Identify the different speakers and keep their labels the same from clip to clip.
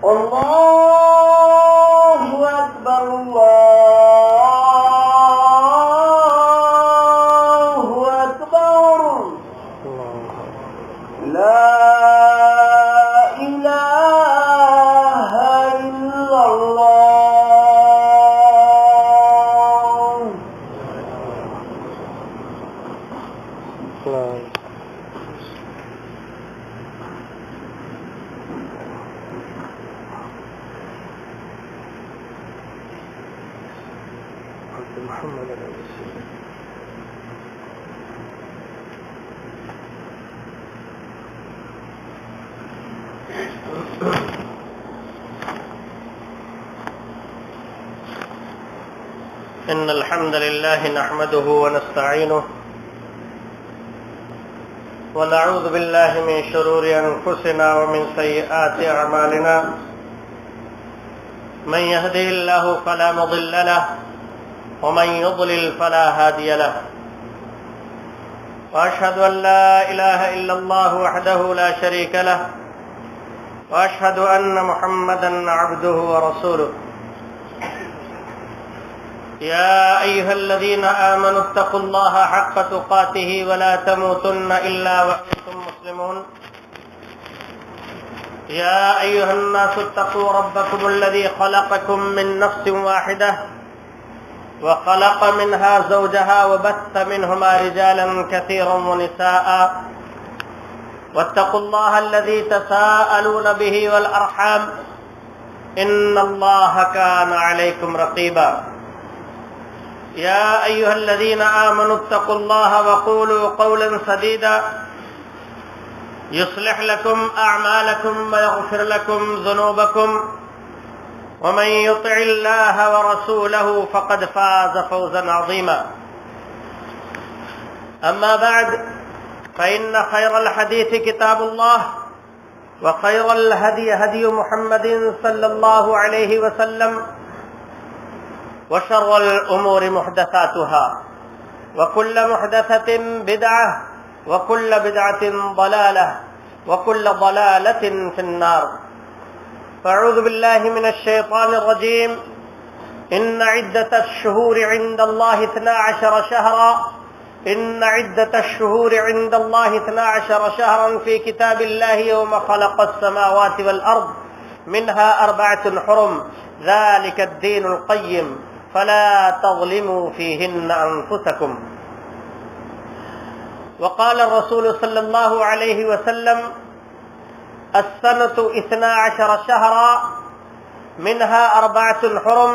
Speaker 1: الله أكبر الله أكبر لا إله إلا الله. محمد
Speaker 2: إن الحمد لله نحمده ونستعينه ونعوذ بالله من شرور أنفسنا ومن سيئات أعمالنا من يهده الله فلا مضل له ومن يضلل فلا هادي له وأشهد أن لا إله إلا الله وحده لا شريك له وأشهد أن محمدا عبده ورسوله. يا أيها الذين آمنوا اتقوا الله حق تقاته ولا تموتن إلا وأنتم مسلمون. يا أيها الناس اتقوا ربكم الذي خلقكم من نفس واحدة وخلق منها زوجها وبث منهما رجالا كثيرا ونساء واتقوا الله الذي تساءلون به والأرحام إن الله كان عليكم رقيبا. يا أيها الذين آمنوا اتقوا الله وقولوا قولا سديدا يصلح لكم أعمالكم ويغفر لكم ذنوبكم ومن يطع الله ورسوله فقد فاز فوزا عظيما. أما بعد فإن خير الحديث كتاب الله وخير الهدي هدي محمد صلى الله عليه وسلم وشر الأمور محدثاتها وكل محدثة بدعة وكل بدعة ضلالة وكل ضلالة في النار. فأعوذ بالله من الشيطان الرجيم. إن عدة الشهور عند الله 12 شهرا إن عدة الشهور عند الله 12 شهرا في كتاب الله يوم خلق السماوات والأرض منها 4 حرم ذلك الدين القيم فلا تظلموا فيهن أنفسكم. وقال الرسول صلى الله عليه وسلم السنة 12 شهرا منها 4 حرم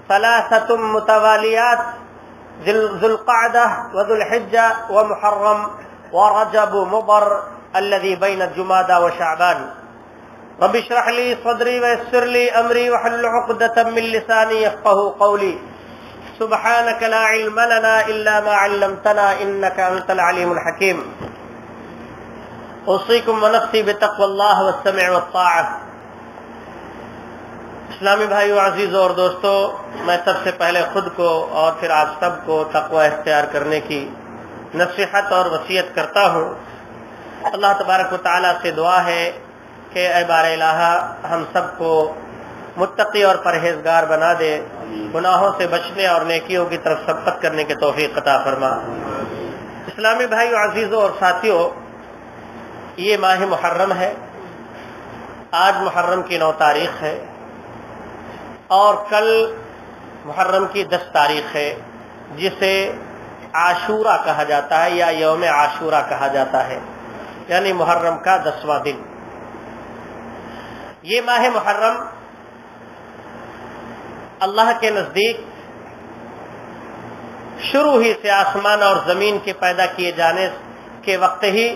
Speaker 2: 3 متواليات ذو القعدة وذو الحجة ومحرم ورجب مضر الذي بين جمادى وشعبان. رب اشرح لي صدري ويسر لي أمري واحلل عقدة من لساني يفقهوا قولي. سبحانك لا علم لنا إلا ما علمتنا إنك أنت العليم الحكيم. اوصیکم ونفسی بتقوی اللہ والسمع والطاعة. اسلامی بھائیو عزیزوں اور دوستو، میں سب سے پہلے خود کو اور پھر آپ سب کو تقوی اختیار کرنے کی نصیحت اور وصیت کرتا ہوں. اللہ تبارک و تعالیٰ سے دعا ہے کہ اے بار الہ ہم سب کو متقی اور پرہیزگار بنا دے، گناہوں سے بچنے اور نیکیوں کی طرف سبقت کرنے کے توفیق عطا فرما. اسلامی بھائیو عزیزوں اور ساتھیوں، یہ ماہ محرم ہے. آج محرم کی 9 تاریخ ہے اور کل محرم کی 10 تاریخ ہے، جسے عاشورہ کہا جاتا ہے یا یوم عاشورہ کہا جاتا ہے، یعنی محرم کا 10واں دن. یہ ماہ محرم اللہ کے نزدیک شروع ہی سے آسمان اور زمین کے پیدا کیے جانے کے وقت ہی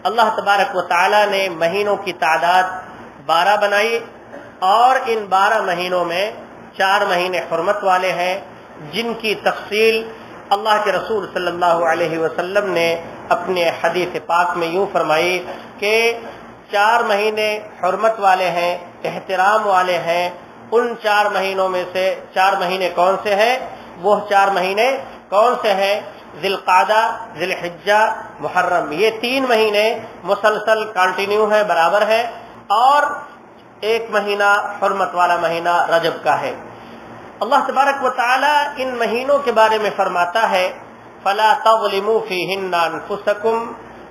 Speaker 2: اللہ تبارک و تعالی نے مہینوں کی تعداد 12 بنائی، اور ان 12 مہینوں میں 4 مہینے حرمت والے ہیں، جن کی تفصیل اللہ کے رسول صلی اللہ علیہ وسلم نے اپنے حدیث پاک میں یوں فرمائی کہ 4 مہینے حرمت والے ہیں، احترام والے ہیں. ان 4 مہینوں میں سے 4 مہینے کون سے ہیں؟ وہ 4 مہینے کون سے ہیں؟ ذی القعدہ، ذی الحجہ، محرم. یہ 3 مہینے مسلسل کنٹینیو ہے، برابر ہے. اور ایک مہینہ حرمت والا مہینہ رجب کا ہے۔ اللہ تبارک و تعالی ان مہینوں کے بارے میں فرماتا ہے فَلَا تَظْلِمُوا فِيهِنَّ أَنفُسَكُمْ،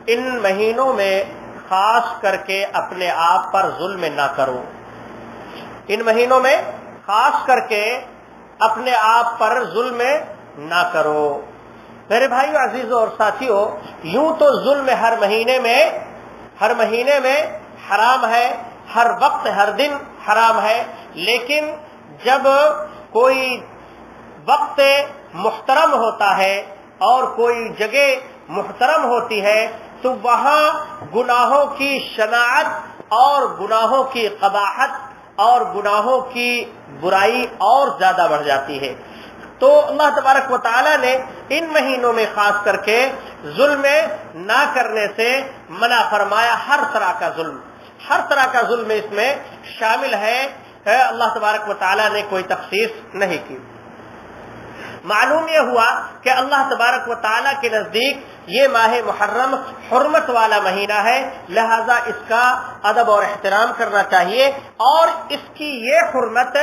Speaker 2: ان مہینوں میں خاص کر کے اپنے آپ پر ظلم نہ کرو، ان مہینوں میں خاص کر کے اپنے آپ پر ظلم نہ کرو۔ میرے بھائیو عزیزوں اور ساتھیوں، یوں تو ظلم ہر مہینے میں حرام ہے، ہر وقت ہر دن حرام ہے، لیکن جب کوئی وقت محترم ہوتا ہے اور کوئی جگہ محترم ہوتی ہے تو وہاں گناہوں کی شناعت اور گناہوں کی قباحت اور گناہوں کی برائی اور زیادہ بڑھ جاتی ہے۔ تو اللہ تبارک و تعالی نے ان مہینوں میں خاص کر کے ظلم نہ کرنے سے منع فرمایا۔ ہر طرح کا ظلم اس میں شامل ہے، اللہ تبارک و تعالی نے کوئی تخصیص نہیں کی۔ معلوم یہ ہوا کہ اللہ تبارک و تعالی کے نزدیک یہ ماہ محرم حرمت والا مہینہ ہے، لہذا اس کا ادب اور احترام کرنا چاہیے، اور اس کی یہ حرمت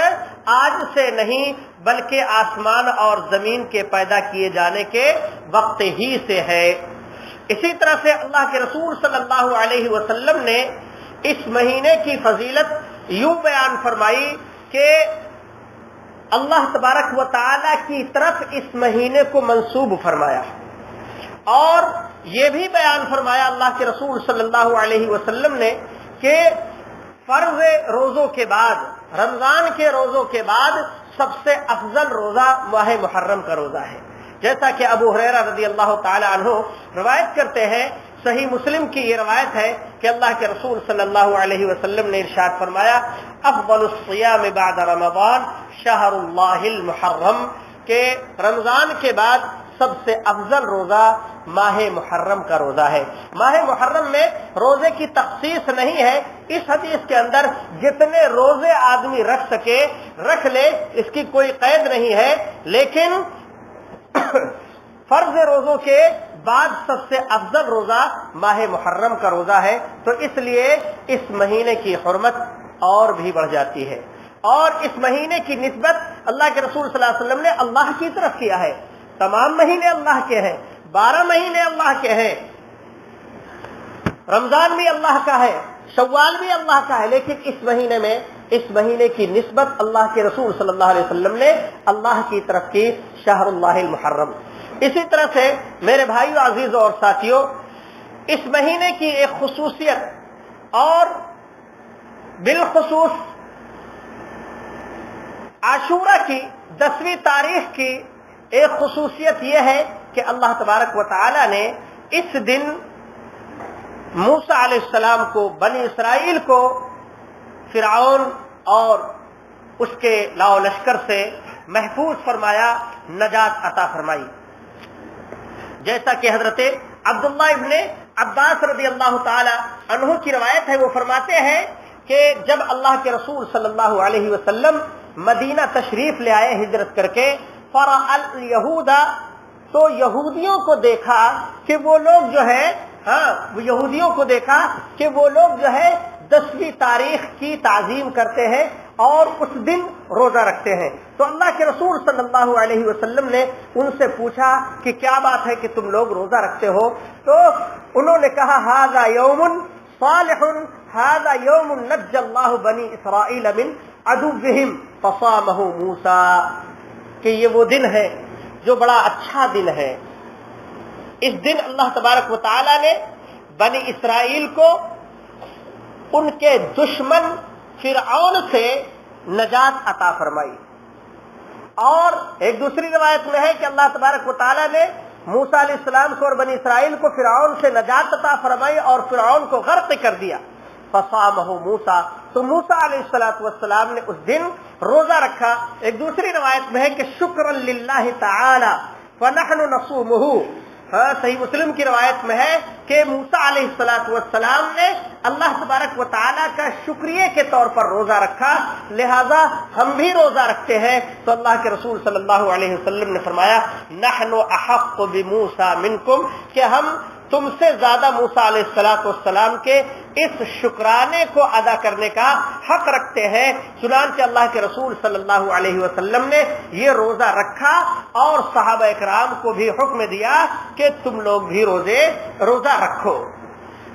Speaker 2: آج سے نہیں بلکہ آسمان اور زمین کے پیدا کیے جانے کے وقت ہی سے ہے۔ اسی طرح سے اللہ کے رسول صلی اللہ علیہ وسلم نے اس مہینے کی فضیلت یوں بیان فرمائی کہ اللہ تبارک و تعالی کی طرف اس مہینے کو منسوب فرمایا، اور یہ بھی بیان فرمایا اللہ کے رسول صلی اللہ علیہ وسلم نے کہ فرض روزوں کے بعد، رمضان کے روزوں کے بعد سب سے افضل روزہ ماہ محرم کا روزہ ہے، جیسا کہ ابو ہریرہ رضی اللہ تعالی عنہ روایت کرتے ہیں۔ صحیح مسلم کی یہ روایت ہے کہ اللہ کے رسول صلی اللہ علیہ وسلم نے ارشاد فرمایا افضل الصیام بعد رمضان شہر اللہ المحرم، کہ رمضان کے بعد سب سے افضل روزہ ماہ محرم کا روزہ ہے۔ ماہ محرم میں روزے کی تخصیص نہیں ہے، اس حدیث کے اندر جتنے روزے آدمی رکھ سکے رکھ لے، اس کی کوئی قید نہیں ہے، لیکن فرض روزوں کے بعد سب سے افضل روزہ ماہ محرم کا روزہ ہے، تو اس لیے اس مہینے کی حرمت اور بھی بڑھ جاتی ہے، اور اس مہینے کی نسبت اللہ کے رسول صلی اللہ علیہ وسلم نے اللہ کی طرف کیا ہے۔ تمام مہینے اللہ کے ہیں، 12 مہینے اللہ کے ہیں، رمضان بھی اللہ کا ہے، شوال بھی اللہ کا ہے، لیکن اس مہینے کی نسبت اللہ کے رسول صلی اللہ علیہ وسلم نے اللہ کی طرف کی، شہر اللہ المحرم۔ اسی طرح سے میرے بھائیو عزیزوں اور ساتھیوں، اس مہینے کی ایک خصوصیت، اور بالخصوص عاشورہ کی 10ویں تاریخ کی ایک خصوصیت یہ ہے کہ اللہ تبارک و تعالی نے اس دن موسیٰ علیہ السلام کو، بنی اسرائیل کو فرعون اور اس کے لاؤ لشکر سے محفوظ فرمایا، نجات عطا فرمائی، جیسا کہ حضرت عبداللہ ابن عباس رضی اللہ تعالی عنہ کی روایت ہے۔ وہ فرماتے ہیں کہ جب اللہ کے رسول صلی اللہ علیہ وسلم مدینہ تشریف لے آئے ہجرت کر کے، فرأى اليہود، تو یہودیوں کو دیکھا کہ وہ لوگ جو ہے یہودیوں کو دیکھا کہ وہ لوگ جو ہے 10ویں تاریخ کی تعظیم کرتے ہیں اور اس دن روزہ رکھتے ہیں۔ تو اللہ کے رسول صلی اللہ علیہ وسلم نے ان سے پوچھا کہ کیا بات ہے کہ تم لوگ روزہ رکھتے ہو؟ تو انہوں نے کہا ھذا یوم صالح، ھذا یوم نجى اللہ بنی اسرائیل من عدوهم فصامه موسیٰ، کہ یہ وہ دن ہے جو بڑا اچھا دن ہے، اس دن اللہ تبارک و تعالی نے بنی اسرائیل کو ان کے دشمن فرعون سے نجات عطا فرمائی۔ اور ایک دوسری روایت میں ہے کہ اللہ تبارک و تعالی نے موسیٰ علیہ السلام کو اور بنی اسرائیل کو فرعون سے نجات عطا فرمائی اور فرعون کو غرق کر دیا۔ فصامہ موسیٰ، تو موسیٰ علیہ السلام نے اس دن روزہ رکھا۔ ایک دوسری روایت میں ہے کہ شکرا للہ تعالی فنحن نصومہ، صحیح مسلم کی روایت میں ہے کہ موسیٰ علیہ السلام نے اللہ تبارک و تعالیٰ کا شکریہ کے طور پر روزہ رکھا، لہذا ہم بھی روزہ رکھتے ہیں۔ تو اللہ کے رسول صلی اللہ علیہ وسلم نے فرمایا نحن احق بموسیٰ منکم، کہ ہم تم سے زیادہ موسیٰ علیہ السلام کے اس شکرانے کو ادا کرنے کا حق رکھتے ہیں۔ چنانچہ اللہ کے رسول صلی اللہ علیہ وسلم نے یہ روزہ رکھا اور صحابہ اکرام کو بھی حکم دیا کہ تم لوگ بھی روزہ رکھو۔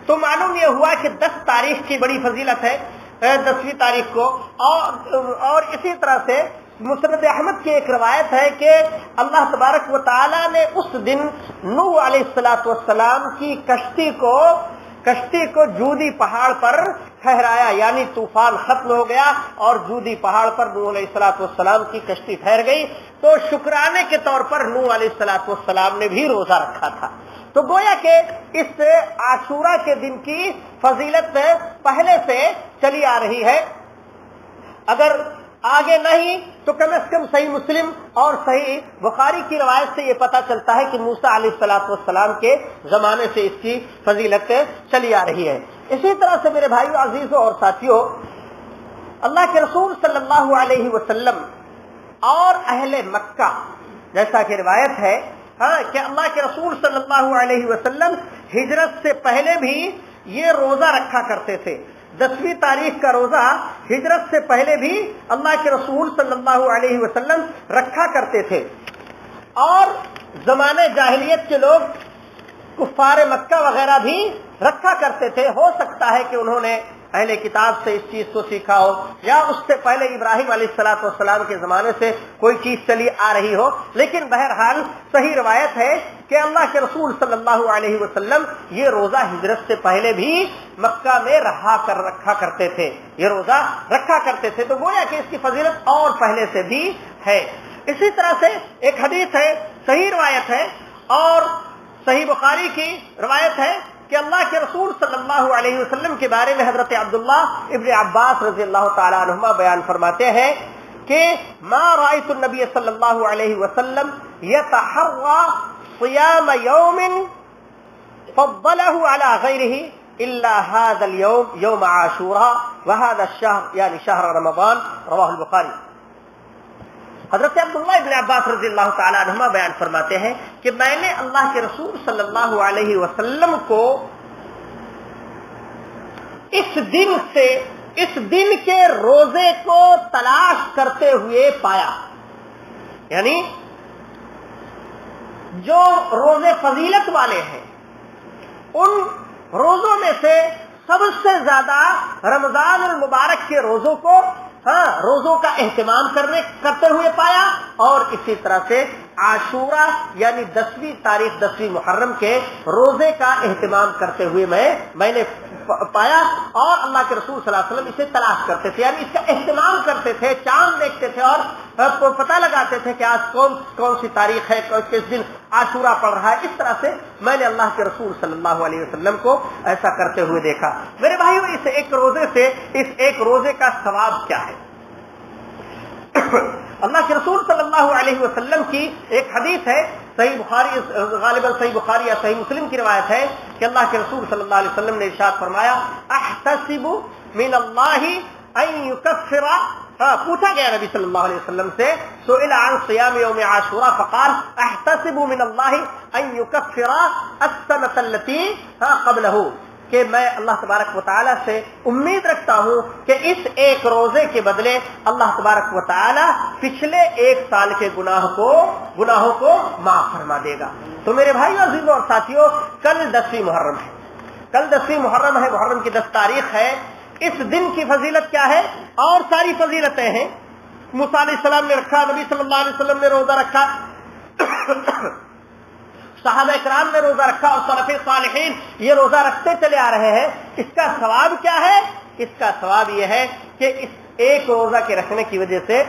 Speaker 2: تو معلوم یہ ہوا کہ 10 تاریخ کی بڑی فضیلت ہے، 10ویں تاریخ کو، اور اسی طرح سے مسند احمد کی ایک روایت ہے کہ اللہ تبارک و تعالی نے اس دن نوح علیہ السلام کی کشتی کو جودی پہاڑ پر ٹھہرایا، یعنی طوفان ختم ہو گیا اور جودی پہاڑ پر نوح علیہ السلام کی کشتی ٹھہر گئی۔ تو شکرانے کے طور پر نوح علیہ السلام نے بھی روزہ رکھا تھا۔ تو گویا کہ اس عاشورہ کے دن کی فضیلت پہلے سے چلی آ رہی ہے، اگر آگے نہیں تو کم از کم صحیح مسلم اور صحیح بخاری کی روایت سے یہ پتہ چلتا ہے کہ موسیٰ علیہ السلام کے زمانے سے اس کی فضیلت چلی آ رہی ہے۔ اسی طرح سے میرے بھائیو عزیزوں اور ساتھیوں، اللہ کے رسول صلی اللہ علیہ وسلم اور اہل مکہ، جیسا کہ روایت ہے کہ اللہ کے رسول صلی اللہ علیہ وسلم ہجرت سے پہلے بھی یہ روزہ رکھا کرتے تھے۔ 10ویں تاریخ کا روزہ ہجرت سے پہلے بھی اللہ کے رسول صلی اللہ علیہ وسلم رکھا کرتے تھے، اور زمانے جاہلیت کے لوگ کفار مکہ وغیرہ بھی رکھا کرتے تھے۔ ہو سکتا ہے کہ انہوں نے اہل کتاب سے اس چیز کو سیکھا ہو، یا اس سے پہلے ابراہیم علیہ السلام کے زمانے سے کوئی چیز چلی آ رہی ہو، لیکن بہرحال صحیح روایت ہے کہ اللہ کے رسول صلی اللہ علیہ وسلم یہ روزہ ہجرت سے پہلے بھی مکہ میں رکھا کرتے تھے، یہ روزہ رکھا کرتے تھے۔ تو گویا کہ اس کی فضیلت اور پہلے سے بھی ہے۔ اسی طرح سے ایک حدیث ہے، صحیح روایت ہے اور صحیح بخاری کی روایت ہے کہ اللہ کے رسول صلی اللہ علیہ وسلم کے بارے میں حضرت عبداللہ ابن عباس رضی اللہ تعالی عنہما بیان فرماتے ہیں کہ ما رأیت النبی صلی اللہ علیہ وسلم یتحرى صیام یوم فضلہ علی غیرہ الا هذا اليوم یوم عاشوراء وهذا الشهر یعنی شہر رمضان، رواہ البخاری۔ حضرت عبداللہ ابن عباس رضی اللہ تعالی عنہما بیان فرماتے ہیں کہ میں نے اللہ کے رسول صلی اللہ علیہ وسلم کو اس دن کے روزے کو تلاش کرتے ہوئے پایا، یعنی جو روزے فضیلت والے ہیں ان روزوں میں سے سب سے زیادہ رمضان المبارک کے روزوں کا اہتمام کرتے ہوئے پایا، اور اسی طرح سے عاشورہ یعنی 10ویں تاریخ 10ویں محرم کے روزے کا اہتمام کرتے ہوئے میں نے پایا، اور اللہ کے رسول صلی اللہ علیہ وسلم اسے تلاش کرتے تھے، یعنی اس کا اہتمام کرتے تھے، چاند دیکھتے تھے اور پتہ لگاتے تھے کہ آج کون سی تاریخ ہے، کس دن عاشورہ پڑ رہا ہے۔ اس طرح سے میں نے اللہ کے رسول صلی اللہ علیہ وسلم کو ایسا کرتے ہوئے دیکھا۔ میرے بھائیو، اس ایک روزے کا ثواب کیا ہے؟ اللہ کے رسول صلی اللہ علیہ وسلم کی ایک حدیث ہے، صحیح بخاری، غالباً صحیح بخاری یا صحیح مسلم کی روایت ہے کہ اللہ کے رسول صلی اللہ علیہ وسلم نے ارشاد فرمایا، احتسب من اللہ ان یکفر، پوچھا گیا نبی صلی اللہ علیہ وسلم سے، سئل عن صیام یوم عاشوراء فقال احتسب من اللہ ان یکفر السنة التي قبلہ، کہ میں اللہ تبارک و تعالیٰ سے امید رکھتا ہوں کہ اس ایک روزے کے بدلے اللہ تبارک و تعالیٰ پچھلے 1 سال کے گناہوں کو معاف فرما دے گا۔ تو میرے بھائیو عزیزوں اور ساتھیوں، کل 10ویں محرم ہے، محرم کی 10 تاریخ ہے۔ اس دن کی فضیلت کیا ہے؟ اور ساری فضیلتیں ہیں۔ موسیٰ علیہ السلام نے رکھا، نبی صلی اللہ علیہ وسلم نے روزہ رکھا، صحابہ اکرام نے روزہ رکھا، اور سلف صالحین یہ روزہ رکھتے چلے آ رہے ہیں۔ اس کا ثواب کیا ہے؟ اس کا ثواب یہ ہے کہ اس ایک روزہ کے رکھنے کی وجہ سے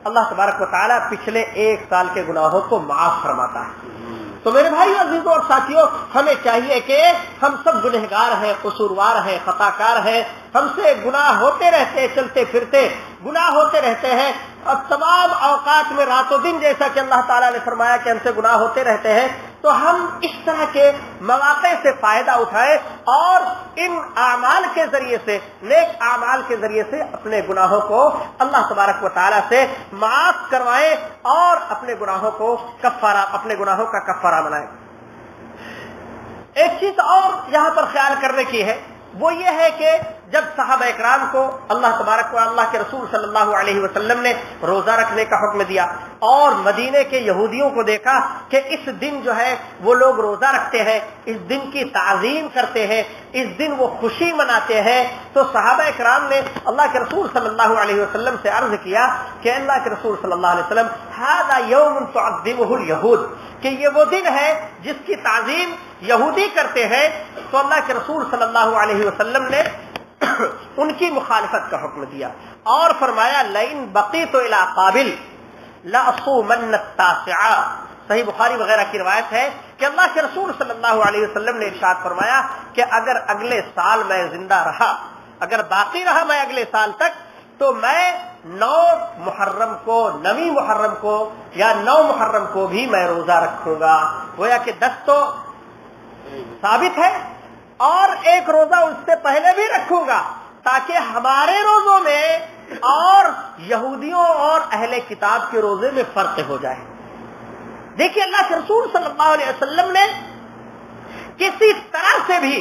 Speaker 2: اللہ تبارک و تعالیٰ پچھلے 1 سال کے گناہوں کو معاف فرماتا ہے۔ تو میرے بھائی عزیزوں اور ساتھیوں، ہمیں چاہیے کہ ہم سب گنہگار ہیں، قصوروار ہیں، خطا کار ہیں، ہم سے گناہ ہوتے رہتے، چلتے پھرتے گناہ ہوتے رہتے ہیں، اور تمام اوقات میں رات و دن، جیسا کہ اللہ تعالیٰ نے فرمایا کہ ہم سے گناہ ہوتے رہتے ہیں۔ تو ہم اس طرح کے مواقع سے فائدہ اٹھائیں اور ان اعمال کے ذریعے سے، نیک اعمال کے ذریعے سے اپنے گناہوں کو اللہ تبارک و تعالیٰ سے معاف کروائیں اور اپنے گناہوں کا کفارہ بنائیں۔ ایک چیز اور یہاں پر خیال کرنے کی ہے وہ یہ ہے کہ جب صحابہ اکرام کو اللہ تبارک و اللہ کے رسول صلی اللہ علیہ وسلم نے روزہ رکھنے کا حکم دیا اور مدینے کے یہودیوں کو دیکھا کہ اس دن جو ہے وہ لوگ روزہ رکھتے ہیں، اس دن کی تعظیم کرتے ہیں، اس دن وہ خوشی مناتے ہیں، تو صحابہ اکرام نے اللہ کے رسول صلی اللہ علیہ وسلم سے عرض کیا کہ اللہ کے رسول صلی اللہ علیہ وسلم ھذا یوم تعظمہ الیہود، کہ یہ وہ دن ہے جس کی تعظیم یہودی کرتے ہیں۔ تو اللہ کے رسول صلی اللہ علیہ وسلم نے ان کی مخالفت کا حکم دیا اور فرمایا لئن بقیت الی قابل لاصومن التاسع۔ صحیح بخاری وغیرہ کی روایت ہے کہ اللہ کے رسول صلی اللہ علیہ وسلم نے ارشاد فرمایا کہ اگر اگلے سال میں زندہ رہا، اگر باقی رہا میں اگلے سال تک، تو میں 9 محرم کو، 9 محرم کو یا 9 محرم کو بھی میں روزہ رکھوں گا۔ گویا کہ 10 تو ثابت ہے اور ایک روزہ اس سے پہلے بھی رکھوں گا تاکہ ہمارے روزوں میں اور یہودیوں اور اہل کتاب کے روزے میں فرق ہو جائے۔ دیکھیے اللہ کے رسول صلی اللہ علیہ وسلم نے کسی طرح سے بھی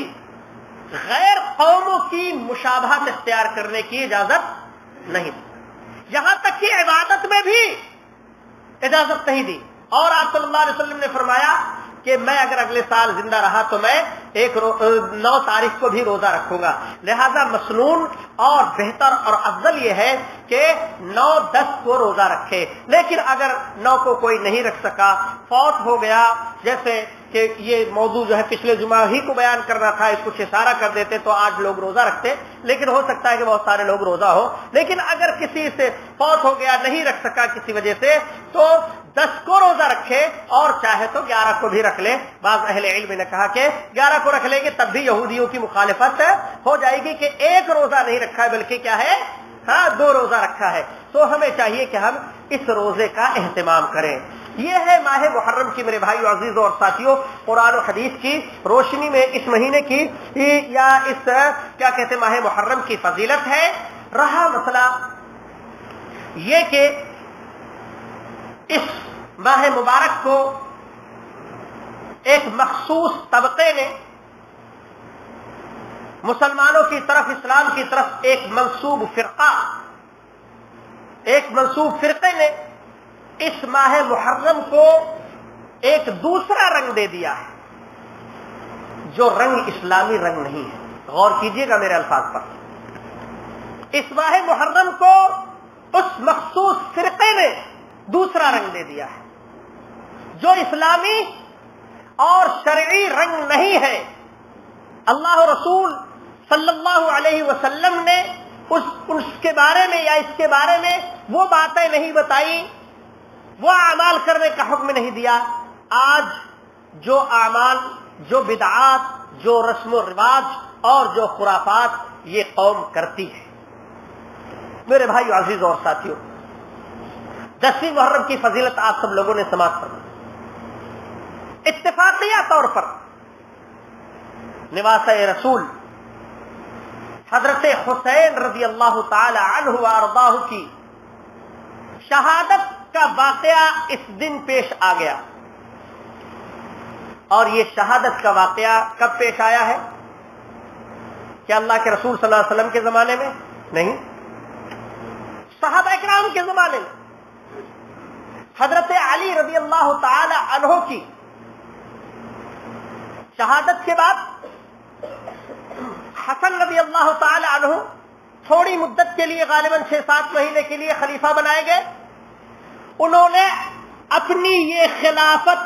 Speaker 2: غیر قوموں کی مشابہت اختیار کرنے کی اجازت نہیں دی، یہاں تک کہ عبادت میں بھی اجازت نہیں دی۔ اور آپ صلی اللہ علیہ وسلم نے فرمایا کہ میں اگر اگلے سال زندہ رہا تو میں 9 تاریخ کو بھی روزہ رکھوں گا۔ لہذا مسنون اور بہتر اور افضل یہ ہے کہ 9 10 کو روزہ رکھے، لیکن اگر 9 کو کوئی نہیں رکھ سکا، فوت ہو گیا، جیسے کہ یہ موضوع جو ہے پچھلے جمعہ ہی کو بیان کرنا تھا، اس کچھ اشارہ کر دیتے تو آج لوگ روزہ رکھتے، لیکن ہو سکتا ہے کہ بہت سارے لوگ روزہ ہو، لیکن اگر کسی سے فوت ہو گیا، نہیں رکھ سکا کسی وجہ سے، تو 10 کو روزہ رکھے اور چاہے تو 11 کو بھی رکھ لے۔ بعض اہل علم نے کہا کہ 11 کو رکھ لیں گے تب بھی یہودیوں کی مخالفت ہو جائے گی کہ ایک روزہ نہیں رکھا ہے بلکہ کیا ہے، 2 روزہ رکھا ہے۔ تو ہمیں چاہیے کہ ہم اس روزے کا اہتمام کریں۔ یہ ہے ماہ محرم کی میرے بھائیو عزیزوں اور ساتھیوں قرآن و حدیث کی روشنی میں اس مہینے کی یا اس کیا کہتے ہیں ماہ محرم کی فضیلت ہے۔ رہا مسئلہ یہ کہ اس ماہ مبارک کو ایک مخصوص طبقے نے مسلمانوں کی طرف، اسلام کی طرف ایک منسوب فرقے نے اس ماہ محرم کو ایک دوسرا رنگ دے دیا ہے جو رنگ اسلامی رنگ نہیں ہے۔ غور کیجئے گا میرے الفاظ پر۔ اس ماہ محرم کو اس مخصوص فرقے نے دوسرا رنگ دے دیا ہے جو اسلامی اور شرعی رنگ نہیں ہے۔ اللہ رسول صلی اللہ علیہ وسلم نے اس کے بارے میں یا اس کے بارے میں وہ باتیں نہیں بتائی، وہ اعمال کرنے کا حکم نہیں دیا۔ آج جو اعمال، جو بدعات، جو رسم و رواج اور جو خرافات یہ قوم کرتی ہے۔ میرے بھائیو عزیزوں اور ساتھیوں، 10ویں محرم کی فضیلت آپ سب لوگوں نے سماعت فرمائی۔ اتفاقیہ طور پر نواسہ رسول حضرت حسین رضی اللہ تعالی عنہ وارضاہ کی شہادت کا واقعہ اس دن پیش آ گیا، اور یہ شہادت کا واقعہ کب پیش آیا ہے؟ کیا اللہ کے رسول صلی اللہ علیہ وسلم کے زمانے میں؟ نہیں، صحابہ اکرام کے زمانے میں۔ حضرت علی رضی اللہ تعالی عنہ کی شہادت کے بعد حسن رضی اللہ تعالی عنہ تھوڑی مدت کے لیے، غالباً 6-7 مہینے کے لیے خلیفہ بنائے گئے۔ انہوں نے اپنی یہ خلافت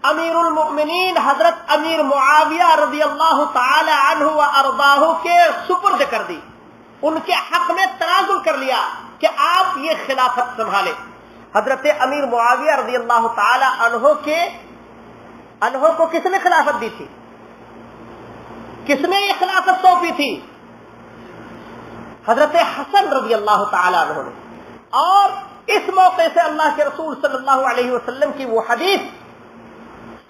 Speaker 2: امیر المؤمنین حضرت امیر معاویہ رضی اللہ تعالی عنہ و ارضاہ کے سپرد کر دی، ان کے حق میں تنازل کر لیا کہ آپ یہ خلافت سنبھالیں۔ حضرت امیر معاویہ رضی اللہ تعالی عنہ کو کس نے خلافت دی تھی؟ کس نے یہ خلافت سونپی تھی؟ حضرت حسن رضی اللہ تعالی عنہ نے۔ اور اس موقع سے اللہ کے رسول صلی اللہ علیہ وسلم کی وہ حدیث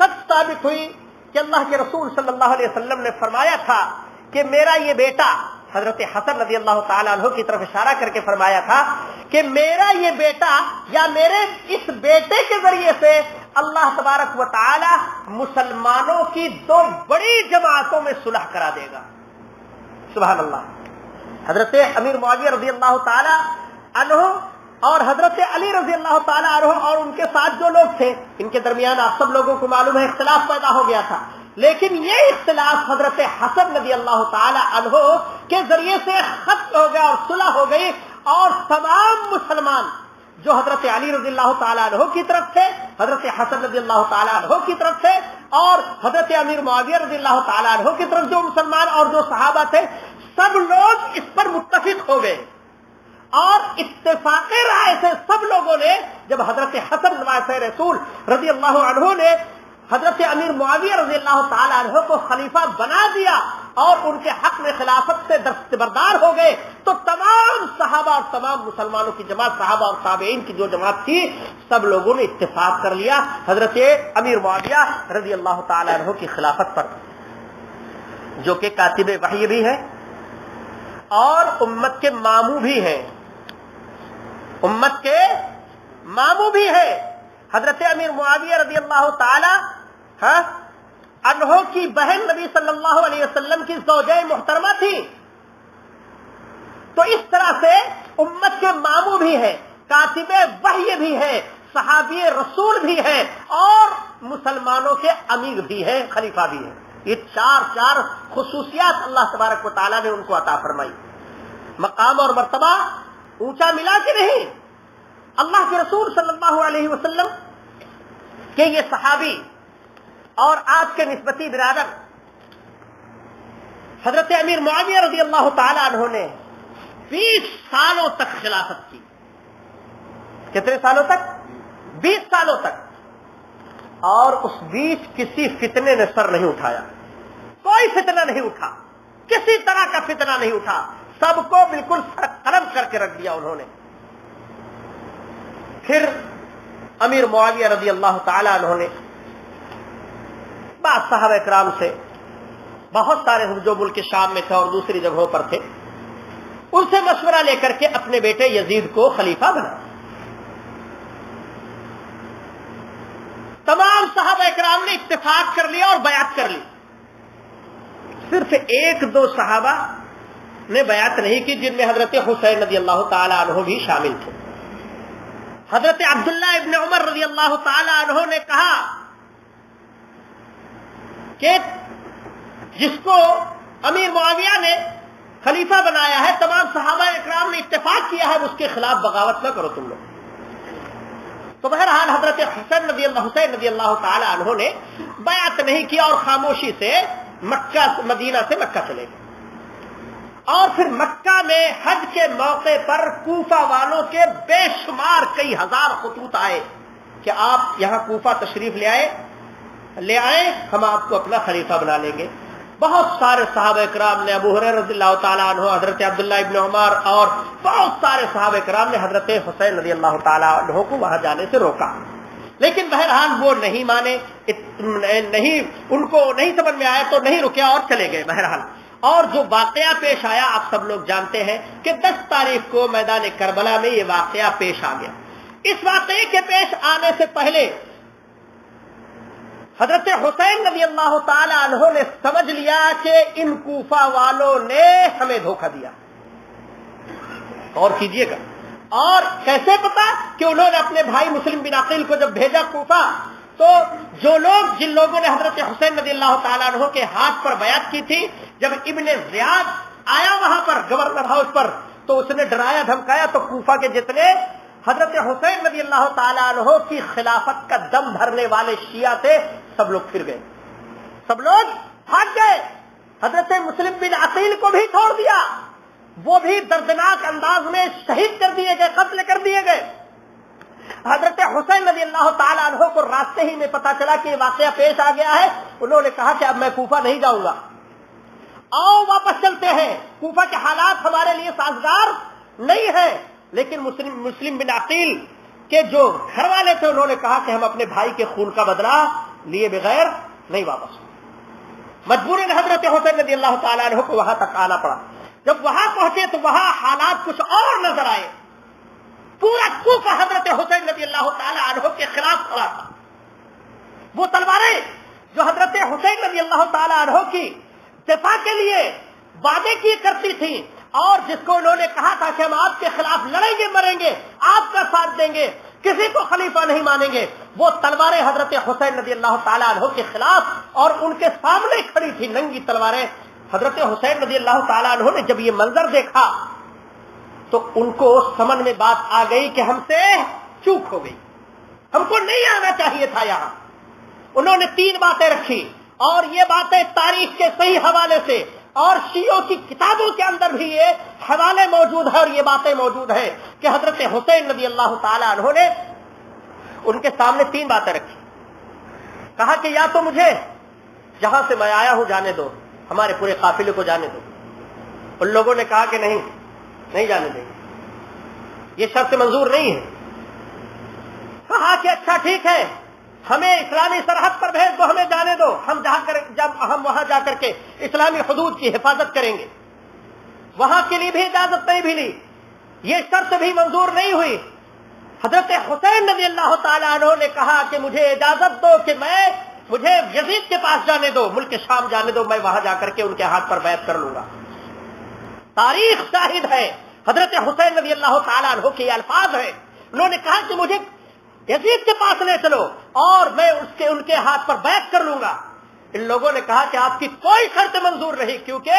Speaker 2: سچ ثابت ہوئی کہ اللہ کے رسول صلی اللہ علیہ وسلم نے فرمایا تھا کہ میرا یہ بیٹا، حضرت حسن رضی اللہ تعالی عنہ کی طرف اشارہ کر کے فرمایا تھا کہ میرا یہ بیٹا یا میرے اس بیٹے کے ذریعے سے اللہ تبارک و تعالی مسلمانوں کی 2 بڑی جماعتوں میں صلح کرا دے گا۔ سبحان اللہ. حضرت امیر معاویہ رضی اللہ تعالی عنہ اور حضرت علی رضی اللہ تعالی عنہ اور ان کے ساتھ جو لوگ تھے، ان کے درمیان آپ سب لوگوں کو معلوم ہے اختلاف پیدا ہو گیا تھا. لیکن یہ اختلاف حضرت حسن رضی اللہ تعالی عنہ کے ذریعے سے ختم ہو گیا اور صلح ہو گئی، اور تمام مسلمان جو حضرت علی رضی اللہ تعالیٰ عنہ کی طرف تھے، حضرت حسن رضی اللہ تعالیٰ عنہ کی طرف تھے، اور حضرت امیر معاویہ رضی اللہ تعالیٰ عنہ کی طرف جو مسلمان اور جو صحابہ تھے، سب لوگ اس پر متفق ہو گئے. اور اتفاق رائے سے سب لوگوں نے، جب حضرت حسن نواسہ رسول رضی اللہ عنہ نے حضرت امیر معاویہ رضی اللہ تعالیٰ عنہ کو خلیفہ بنا دیا اور ان کے حق میں خلافت سے دستبردار ہو گئے، تو تمام صحابہ اور تمام مسلمانوں کی جماعت، صحابہ اور تابعین کی جو جماعت تھی، سب لوگوں نے اتفاق کر لیا حضرت امیر معاویہ رضی اللہ تعالیٰ عنہ کی خلافت پر، جو کہ کاتب وحی بھی ہے اور امت کے ماموں بھی ہیں. امت کے ماموں بھی ہے. حضرت امیر معاویہ رضی اللہ تعالی عنہ کی بہن نبی صلی اللہ علیہ وسلم کی زوجہ محترمہ تھی. تو اس طرح سے امت کے ماموں بھی ہیں، کاتب وحی بھی ہیں، صحابی رسول بھی ہیں، اور مسلمانوں کے امیر بھی ہیں، خلیفہ بھی ہیں. یہ چار خصوصیات اللہ تبارک و تعالیٰ نے ان کو عطا فرمائی. مقام اور مرتبہ اونچا ملا کہ نہیں؟ اللہ کے رسول صلی اللہ علیہ وسلم کہ یہ صحابی اور آپ کے نسبتی برادر حضرت امیر معاویہ رضی اللہ تعالی عنہ نے 20 سالوں تک خلافت کی. کتنے سالوں تک؟ 20 سالوں تک. اور اس بیچ کسی فتنے نے سر نہیں اٹھایا، کوئی فتنہ نہیں اٹھا، کسی طرح کا فتنہ نہیں اٹھا. سب کو بالکل سر قلم کر کے رکھ دیا انہوں نے. پھر امیر معاویہ رضی اللہ تعالی عنہ نے بعض صحابہ کرام سے، بہت سارے جو ملک شام میں تھے اور دوسری جگہوں پر تھے، ان سے مشورہ لے کر کے اپنے بیٹے یزید کو خلیفہ بنا. تمام صحابہ کرام نے اتفاق کر لیا اور بیعت کر لی. صرف 1-2 صحابہ نے بیعت نہیں کی، جن میں حضرت حسین رضی اللہ تعالی عنہ بھی شامل تھے. حضرت عبداللہ ابن عمر رضی اللہ تعالی عنہ نے کہا کہ جس کو امیر معاویہ نے خلیفہ بنایا ہے، تمام صحابہ اکرام نے اتفاق کیا ہے، اس کے خلاف بغاوت نہ کرو تم لوگ. تو بہرحال حضرت حسین رضی اللہ تعالی عنہ نے بیعت نہیں کیا اور خاموشی سے مدینہ سے مکہ چلے گئے. اور پھر مکہ میں حج کے موقع پر کوفہ والوں کے بے شمار کئی ہزار خطوط آئے کہ آپ یہاں کوفہ تشریف لے آئیں، ہم آپ کو اپنا خلیفہ بنا لیں گے. بہت سارے صحابہ کرام نے، ابو ہریرہ رضی اللہ تعالیٰ عنہ، حضرت عبداللہ ابن عمر اور بہت سارے صحابہ کرام نے حضرت حسین رضی اللہ تعالیٰ عنہ کو وہاں جانے سے روکا. لیکن بہرحال وہ نہیں مانے، ان کو نہیں سمجھ میں آیا تو نہیں رکیا اور چلے گئے. بہرحال اور جو واقعہ پیش آیا آپ سب لوگ جانتے ہیں کہ 10 تاریخ کو میدان کربلا میں یہ واقعہ پیش آ گیا. اس واقعے کے پیش آنے سے پہلے حضرت حسین رضی اللہ تعالی عنہ نے سمجھ لیا کہ ان کوفہ والوں نے ہمیں دھوکہ دیا. اور کیجئے گا. اور کیسے پتا؟ کہ انہوں نے اپنے بھائی مسلم بن عقیل کو جب بھیجا کوفہ، تو جن لوگوں نے حضرت حسین رضی اللہ تعالیٰ عنہ کے ہاتھ پر بیعت کی تھی، جب ابن زیاد آیا وہاں پر گورنر ہاؤس پر، تو اس نے ڈرایا دھمکایا، تو کوفہ کے جتنے حضرت حسین رضی اللہ تعالیٰ عنہ کی خلافت کا دم بھرنے والے شیعہ تھے، سب لوگ پھر گئے، سب لوگ بھاگ گئے. حضرت مسلم بن عقیل کو بھی چھوڑ دیا، وہ بھی دردناک انداز میں شہید کر دیے گئے، قتل کر دیے گئے. حضرت حسین رضی اللہ تعالیٰ عنہ کو راستے ہی میں پتا چلا کہ یہ واقعہ پیش آ گیا ہے. انہوں نے کہا کہ اب میں کوفہ نہیں جاؤں گا، آؤ واپس چلتے ہیں، کوفہ کے حالات ہمارے لیے سازگار نہیں ہیں. لیکن مسلم بن عقیل کے جو گھر والے تھے، انہوں نے کہا کہ ہم اپنے بھائی کے خون کا بدلہ لیے بغیر نہیں واپس. مجبوراً حضرت حسین رضی اللہ تعالیٰ عنہ کو وہاں تک آنا پڑا. جب وہاں پہنچے تو وہاں حالات کچھ اور نظر آئے. پورا کوفہ حضرت حسین رضی اللہ تعالیٰ عنہ کے خلاف کھڑا تھا. وہ تلواریں جو حضرت حسین رضی اللہ تعالیٰ عنہ کی دفاع کے لیے وعدے کیے کرتی تھی اور جس کو انہوں نے کہا تھا کہ ہم آپ کے خلاف لڑیں گے مریں گے آپ کا ساتھ دیں گے کسی کو خلیفہ نہیں مانیں گے، وہ تلواریں حضرت حسین رضی اللہ تعالیٰ عنہ کے خلاف اور ان کے سامنے کھڑی تھی ننگی تلواریں۔ حضرت حسین رضی اللہ تعالیٰ عنہ نے جب یہ منظر دیکھا تو ان کو سمجھ میں بات آ گئی کہ ہم سے چوک ہو گئی، ہم کو نہیں آنا چاہیے تھا یہاں۔ انہوں نے 3 باتیں رکھی اور یہ باتیں تاریخ کے صحیح حوالے سے اور شیعوں کی کتابوں کے اندر بھی یہ حوالے موجود ہیں اور یہ باتیں موجود ہیں کہ حضرت حسین رضی اللہ تعالی عنہ نے ان کے سامنے 3 باتیں رکھی۔ کہا کہ یا تو مجھے جہاں سے میں آیا ہوں جانے دو، ہمارے پورے قافلے کو جانے دو۔ ان لوگوں نے کہا کہ نہیں جانے دیں گے، یہ شرط منظور نہیں ہے۔ کہا کہ اچھا ٹھیک ہے، ہمیں اسلامی سرحد پر بھیج دو، ہمیں جانے دو، جب ہم وہاں جا کر کے اسلامی حدود کی حفاظت کریں گے۔ وہاں کے لیے بھی اجازت نہیں ملی، یہ شرط بھی منظور نہیں ہوئی۔ حضرت حسین رضی اللہ تعالیٰ عنہ نے کہا کہ مجھے اجازت دو کہ مجھے یزید کے پاس جانے دو، ملک شام جانے دو، میں وہاں جا کر کے ان کے ہاتھ پر بیعت کر لوں گا۔ تاریخ شاہد ہے، حضرت حسین رضی اللہ تعالیٰ عنہ کے یہ الفاظ ہیں، انہوں نے کہا کہ مجھے یزید کے پاس لے چلو اور میں ان کے ہاتھ پر بیعت کر لوں گا۔ ان لوگوں نے کہا کہ آپ کی کوئی شرط منظور نہیں، کیونکہ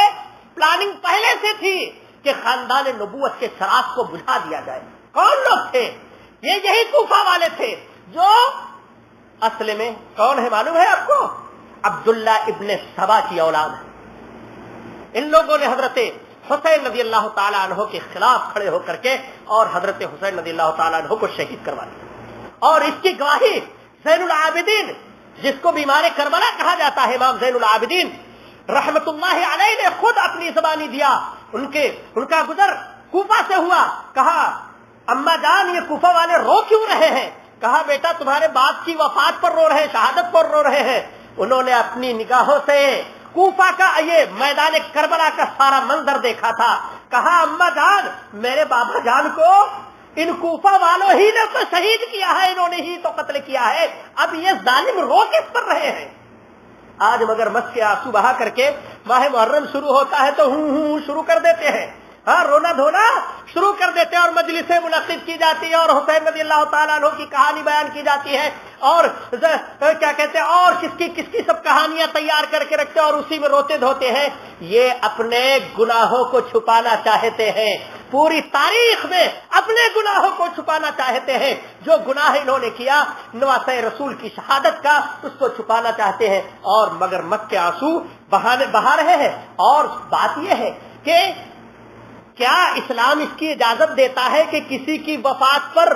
Speaker 2: پلاننگ پہلے سے تھی کہ خاندان نبوت کے چراغ کو بجھا دیا جائے۔ کون لوگ تھے؟ یہی کوفہ والے تھے جو اصل میں کون ہے معلوم ہے آپ کو؟ عبداللہ ابن سبا کی اولاد ہے۔ ان لوگوں نے حضرت حسین رضی اللہ تعالیٰ عنہ کے خلاف کھڑے ہو کر کے اور حضرت حسین رضی اللہ تعالیٰ عنہ کو شہید کروا دیا، اور اس کی گواہی زین العابدین، جس کو بیمار کربلا کہا جاتا ہے، امام زین العابدین رحمت اللہ علیہ نے خود اپنی زبانی دیا۔ ان کا گزر کوفہ سے ہوا، کہا اما جان یہ کوفہ والے رو کیوں رہے ہیں؟ کہا بیٹا تمہارے باپ کی وفات پر رو رہے ہیں، شہادت پر رو رہے ہیں۔ انہوں نے اپنی نگاہوں سے کوفہ کا یہ میدان کربلا کا سارا منظر دیکھا تھا۔ کہا اما جان میرے بابا جان کو ان کوفہ والوں ہی نے تو شہید کیا ہے، انہوں نے ہی تو قتل کیا ہے، اب یہ ظالم رو کس پر رہے ہیں؟ آج مگر مس کے آنسو بہا کر کے ماہ محرم شروع ہوتا ہے تو ہوں شروع کر دیتے ہیں، ہاں رونا دھونا شروع کر دیتے ہیں، اور مجلسیں منعقد کی جاتی ہے اور حسین رضی اللہ تعالیٰ عنہ کی کہانی بیان کی جاتی ہے، اور کیا کہتے ہیں اور کس کی سب کہانیاں تیار کر کے رکھتے ہیں اور اسی میں روتے دھوتے ہیں۔ یہ اپنے گناہوں کو چھپانا چاہتے ہیں، پوری تاریخ میں اپنے گناہوں کو چھپانا چاہتے ہیں۔ جو گناہ انہوں نے کیا نواسہ رسول کی شہادت کا، اس کو چھپانا چاہتے ہیں، اور مگر مت کے آنسو بہا رہے ہیں۔ اور بات یہ ہے کہ کیا اسلام اس کی اجازت دیتا ہے کہ کسی کی وفات پر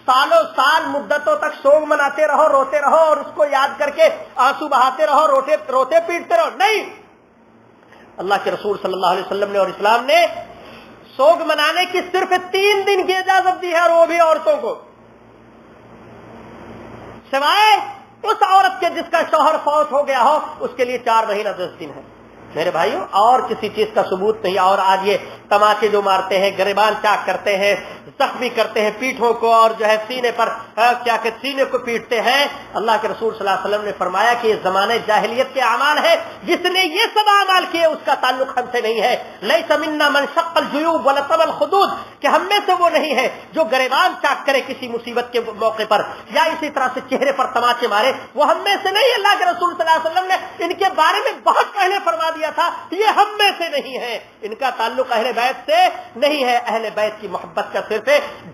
Speaker 2: سالوں سال مدتوں تک سوگ مناتے رہو، روتے رہو اور اس کو یاد کر کے آنسو بہاتے رہو، روتے پیٹتے رہو؟ نہیں، اللہ کے رسول صلی اللہ علیہ وسلم نے اور اسلام نے سوگ منانے کی صرف 3 دن کی اجازت دی ہے، اور وہ بھی عورتوں کو، سوائے اس عورت کے جس کا شوہر فوت ہو گیا ہو، اس کے لیے 4 مہینہ 10 دن ہے۔ میرے بھائیوں اور کسی چیز کا ثبوت نہیں، اور آج یہ تماچے جو مارتے ہیں، گریبان چاک کرتے ہیں، زخمی کرتے ہیں پیٹھوں کو، اور جو ہے سینے پر سینے کو پیٹتے ہیں۔ اللہ کے رسول صلی اللہ علیہ وسلم نے فرمایا کہ یہ زمانے جاہلیت کے اعمال ہے، جس نے یہ سب اعمال کیے اس کا تعلق ہم سے نہیں ہے۔ لیس منا من شق الجیوب ولطم الخدود، کہ ہم میں سے وہ نہیں ہے جو گریبان چاک کرے کسی مصیبت کے موقع پر، یا اسی طرح سے چہرے پر تماچے مارے، وہ ہم میں سے نہیں۔ اللہ کے رسول صلی اللہ علیہ وسلم نے ان کے بارے میں بہت پہلے فرما دیا تھا یہ ہم میں سے نہیں ہے، ان کا تعلق اہل بیت سے نہیں ہے۔ اہل بیت کی محبت کا صرف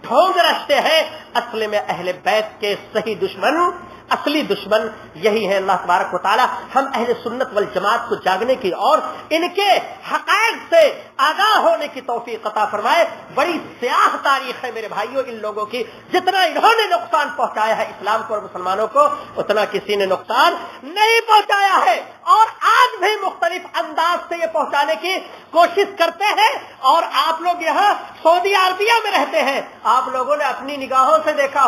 Speaker 2: ڈھونگ رچتے ہیں، اصل میں اہل بیت کے صحیح دشمن، اصلی دشمن یہی ہے اللہ تبارک و تعالی ہم اہل سنت والجماعت کو جاگنے کی اور ان کے حقائق سے آگاہ ہونے کی توفیق عطا فرمائے۔ بڑی سیاہ تاریخ ہے میرے بھائیوں ان لوگوں کی، جتنا انہوں نے نقصان پہنچایا ہے اسلام کو اور مسلمانوں کو، اتنا کسی نے نقصان نہیں پہنچایا ہے، اور آج بھی مختلف انداز سے یہ پہنچانے کی کوشش کرتے ہیں۔ اور آپ لوگ یہاں سعودی عربیہ میں رہتے ہیں، آپ لوگوں نے اپنی نگاہوں سے دیکھا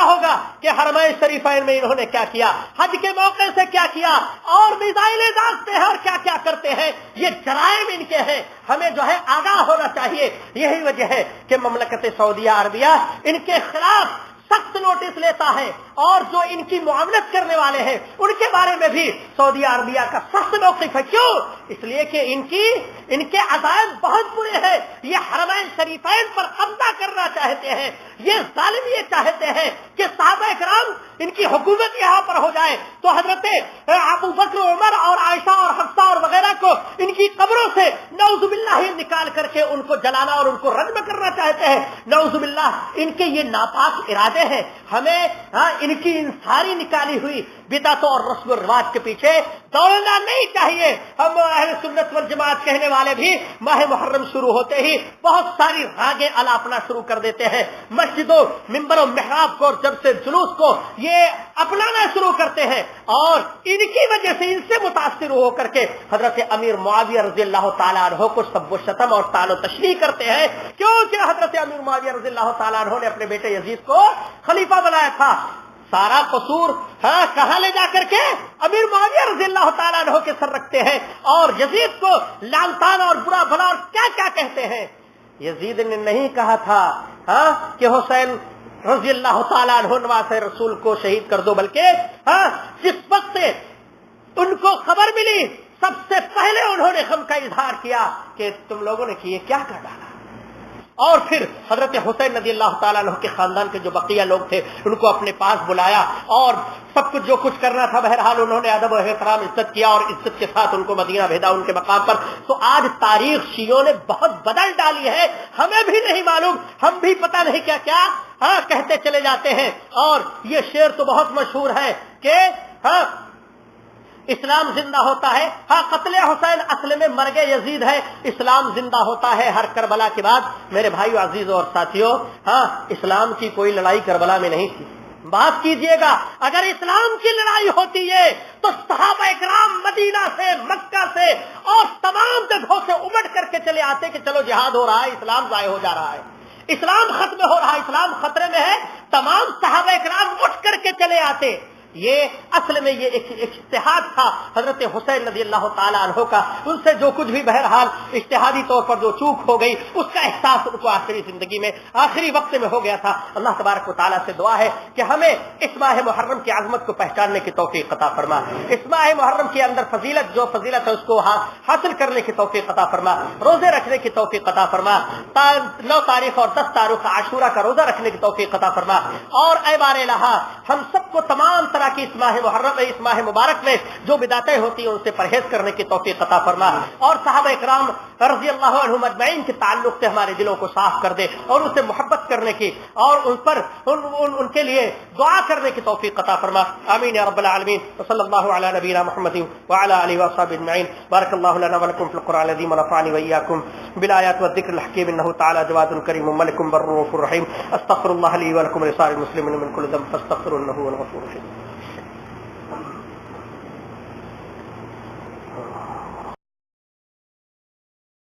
Speaker 2: ہوگا کہ حرمین شریفین میں انہوں نے کیا کیا، حج کے موقع سے کیا کیا، اور میزائلیں داغتے ہیں اور کیا کیا کرتے ہیں۔ یہ جرائم ان کے ہیں، ہمیں جو ہے آگاہ ہونا چاہیے۔ یہی وجہ ہے کہ مملکت سعودیہ عربیہ ان کے خلاف سخت نوٹس لیتا ہے، اور جو ان کی معاملت کرنے والے ہیں ان کے بارے میں بھی سعودی عربیہ کا سخت موقف ہے۔ کیوں؟ اس لیے کہ ان کے عزائم بہت برے ہیں۔ یہ حرمین شریفین پر قبضہ کرنا چاہتے ہیں، یہ ظالم یہ چاہتے ہیں کہ صحابہ کرام ان کی حکومت یہاں پر ہو جائے، تو حضرت ابو بکر، عمر اور عائشہ اور حفصہ اور وغیرہ کو ان کی قبروں سے نعوذ باللہ نکال کر کے ان کو جلانا اور ان کو رجم کرنا چاہتے ہیں۔ نعوذ باللہ، ان کے یہ ناپاک ارادے ہیں۔ ہمیں ان کی ان ساری نکالی ہوئی بدعتوں اور رسم و رواج کے پیچھے دوڑنا نہیں چاہیے۔ ہم اہل سنت والجماعت کہنے والے بھی ماہ محرم شروع ہوتے ہی بہت ساری راگیں الاپنا شروع کر دیتے ہیں، مسجدوں، منبر و محراب کو، جب سے جلوس کو یہ اپنانا شروع کرتے ہیں، اور ان کی وجہ سے ان سے متاثر ہو کر کے حضرت امیر معاویہ رضی اللہ تعالیٰ عنہ کو سب و شتم اور طعن و تشریح کرتے ہیں، کیونکہ حضرت امیر معاویہ رضی اللہ تعالیٰ عنہ نے اپنے بیٹے یزید کو خلیفہ بنایا تھا۔ سارا قصور کہاں لے جا کر کے امیر معاویہ رضی اللہ تعالیٰ عنہ کے سر رکھتے ہیں، اور یزید کو لعنتان اور برا بھلا اور کیا کیا کہتے ہیں۔ یزید نے نہیں کہا تھا کہ حسین رضی اللہ تعالیٰ عنہ نواز رسول کو شہید کر دو، بلکہ جس وقت ان کو خبر ملی سب سے پہلے انہوں نے غم کا اظہار کیا کہ تم لوگوں نے کیے کیا کر ڈالا، اور پھر حضرت حسین رضی اللہ تعالیٰ عنہ کے خاندان کے جو بقیہ لوگ تھے ان کو اپنے پاس بلایا، اور سب کچھ جو کچھ کرنا تھا بہرحال انہوں نے ادب و احترام عزت کیا، اور عزت کے ساتھ ان کو مدینہ بھیجا ان کے مقام پر۔ تو آج تاریخ شیعوں نے بہت بدل ڈالی ہے، ہمیں بھی نہیں معلوم، ہم بھی پتہ نہیں کیا کیا کہتے چلے جاتے ہیں۔ اور یہ شعر تو بہت مشہور ہے کہ اسلام زندہ ہوتا ہے، قتل حسین اصل میں مرگ یزید ہے، اسلام زندہ ہوتا ہے ہر کربلا کے بعد۔ میرے بھائیو عزیزوں اور ساتھیوں، اسلام کی کوئی لڑائی کربلا میں نہیں تھی۔ بات کیجئے گا، اگر اسلام کی لڑائی ہوتی ہے تو صحابہ کرام مدینہ سے، مکہ سے اور تمام جگہوں سے امڑ کر کے چلے آتے کہ چلو جہاد ہو رہا ہے، اسلام ضائع ہو جا رہا ہے، اسلام ختم ہو رہا ہے، اسلام خطرے میں ہے، تمام صحابہ کرام اٹھ کر کے چلے آتے۔ یہ اصل میں یہ ایک اجتہاد تھا حضرت حسین رضی اللہ تعالیٰ عنہ کا، ان سے جو کچھ بھی بہرحال اجتہادی طور پر جو چوک ہو گئی اس کا احساس ان کو آخری زندگی میں آخری وقت میں ہو گیا تھا۔ اللہ تبارک و تعالیٰ سے دعا ہے کہ ہمیں اس ماہ محرم کی عظمت کو پہچاننے کی توفیق عطا فرما، اس ماہ محرم کے اندر جو فضیلت ہے اس کو حاصل کرنے کی توفیق عطا فرما، روزے رکھنے کی توفیق عطا فرما، 9 تاریخ اور 10 تاریخ عاشورہ کا روزہ رکھنے کی توفیق عطا فرما، اور اے بار الہ ہم سب کو تمام طرح کی اس ماہ محرم اس ماہ مبارک میں جو بدعتیں ہوتی ہیں ان سے پرہیز کرنے کی توفیق عطا فرما، اور صحابہ کرام رضی اللہ عنہم اجمعین کے تعلق سے ہمارے دلوں کو صاف کر دے، اور ان سے محبت کرنے کی اور ان کے لیے دعا کرنے کی توفیق عطا فرما، آمین یا رب العالمین۔ وصلی اللہ علی نبینا محمد وعلی آلہ وصحبہ اجمعین۔ بارک اللہ لنا ولکم فی القرآن العظیم ونفعنی وإیاکم بالآیات والذکر الحکیم، انہ تعالی جواد کریم ملک بر رؤوف رحیم۔ استغفر اللہ لی ولکم ولسائر المسلمین من کل ذنب فاستغفروہ انہ هو الغفور الرحیم۔